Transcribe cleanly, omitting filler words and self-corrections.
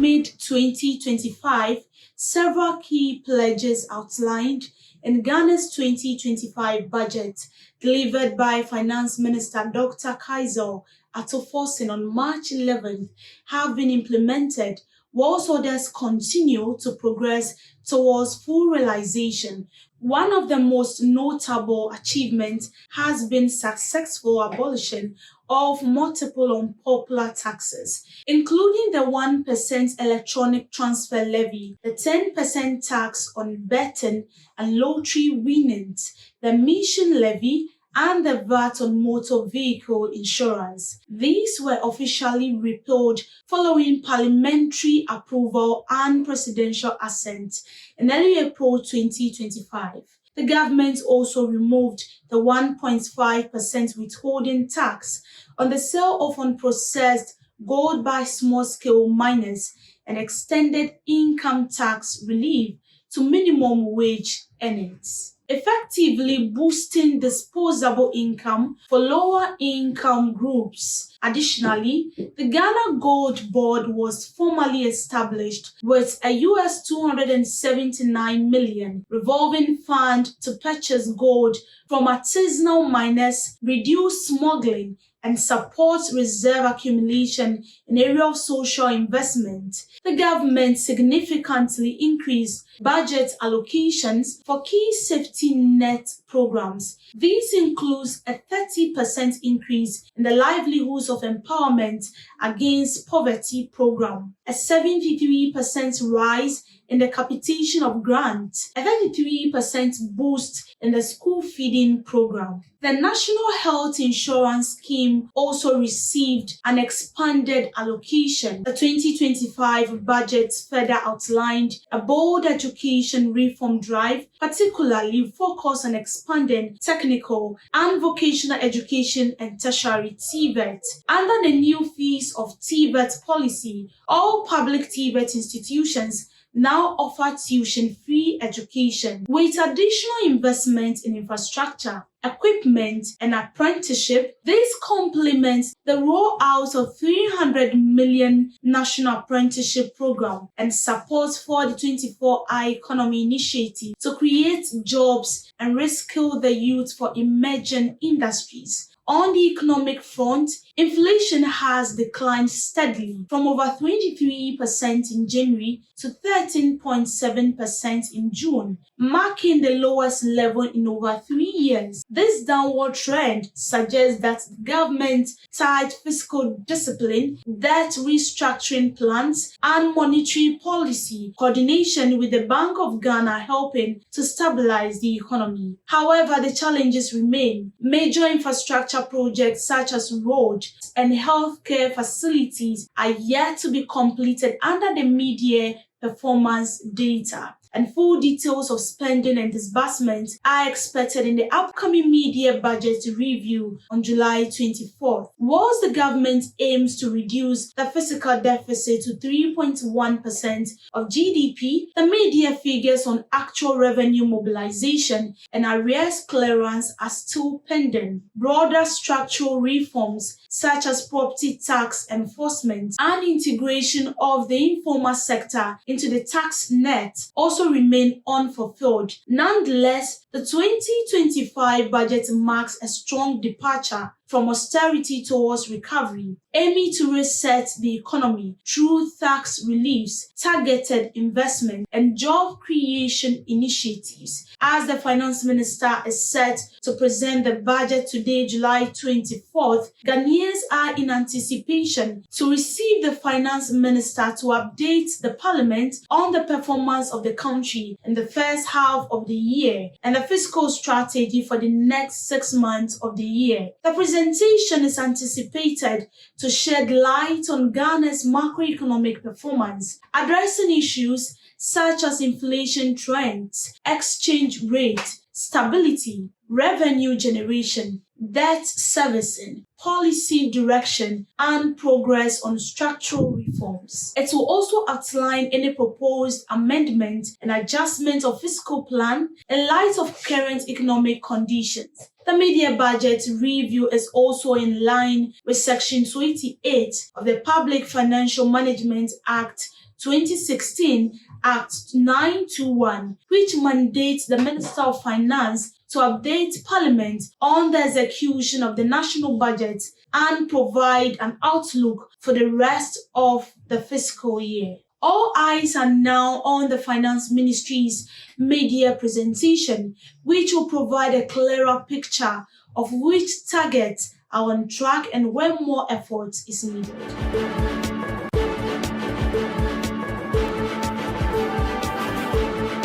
mid-2025, several key pledges outlined in Ghana's 2025 budget, delivered by Finance Minister Dr. Kaiser Atoforsen on March 11th, have been implemented, whilst others continue to progress towards full realization. One of the most notable achievements has been successful abolition of multiple unpopular taxes, including the 1% electronic transfer levy, the 10% tax on betting and lottery winnings, the emission levy, and the VAT on motor vehicle insurance. These were officially repealed following parliamentary approval and presidential assent in early April 2025. The government also removed the 1.5% withholding tax on the sale of unprocessed gold by small-scale miners and extended income tax relief to minimum wage earners, effectively boosting disposable income for lower-income groups. Additionally, the Ghana Gold Board was formally established with a $279 million revolving fund to purchase gold from artisanal miners, reduce smuggling, and support reserve accumulation in the area of social investment. The government significantly increased budget allocations for key safety net programs. This includes a 30% increase in the Livelihoods of Empowerment Against Poverty program, a 73% rise in the capitation of grants, a 33% boost in the school feeding program. The National Health Insurance Scheme also received an expanded allocation. The 2025 budget further outlined a bold education reform drive, particularly focused on expanding technical and vocational education and tertiary TVET. Under the new Fees of TVET policy, all public TVET institutions now offer tuition-free education with additional investment in infrastructure, equipment, and apprenticeship. This complements the rollout of 300 million National Apprenticeship Program and supports for the 24-Hour Economy Initiative to create jobs and reskill the youth for emerging industries. On the economic front, inflation has declined steadily from over 23% in January to 13.7% in June, marking the lowest level in over 3 years. This downward trend suggests that government tight fiscal discipline, debt restructuring plans, and monetary policy coordination with the Bank of Ghana helping to stabilize the economy. However, the challenges remain. Major infrastructure projects such as roads and healthcare facilities are yet to be completed under the mid-year performance data, and full details of spending and disbursement are expected in the upcoming mid-year budget review on July 24th. Whilst the government aims to reduce the fiscal deficit to 3.1% of GDP, the mid-year figures on actual revenue mobilization and arrears clearance are still pending. Broader structural reforms such as property tax enforcement and integration of the informal sector into the tax net also remain unfulfilled. Nonetheless, the 2025 budget marks a strong departure from austerity towards recovery, aiming to reset the economy through tax reliefs, targeted investment, and job creation initiatives. As the Finance Minister is set to present the budget today, July 24th, Ghanaians are in anticipation to receive the Finance Minister to update the Parliament on the performance of the country in the first half of the year and the fiscal strategy for the next 6 months of the year. The presentation is anticipated to shed light on Ghana's macroeconomic performance, addressing issues such as inflation trends, exchange rate, stability, revenue generation, debt servicing, policy direction, and progress on structural reforms. It will also outline any proposed amendment and adjustment of fiscal plan in light of current economic conditions. The mid-year budget review is also in line with Section 28 of the Public Financial Management Act 2016 Act 921, which mandates the Minister of Finance to update Parliament on the execution of the national budget and provide an outlook for the rest of the fiscal year. All eyes are now on the Finance Ministry's mid-year presentation, which will provide a clearer picture of which targets are on track and where more effort is needed.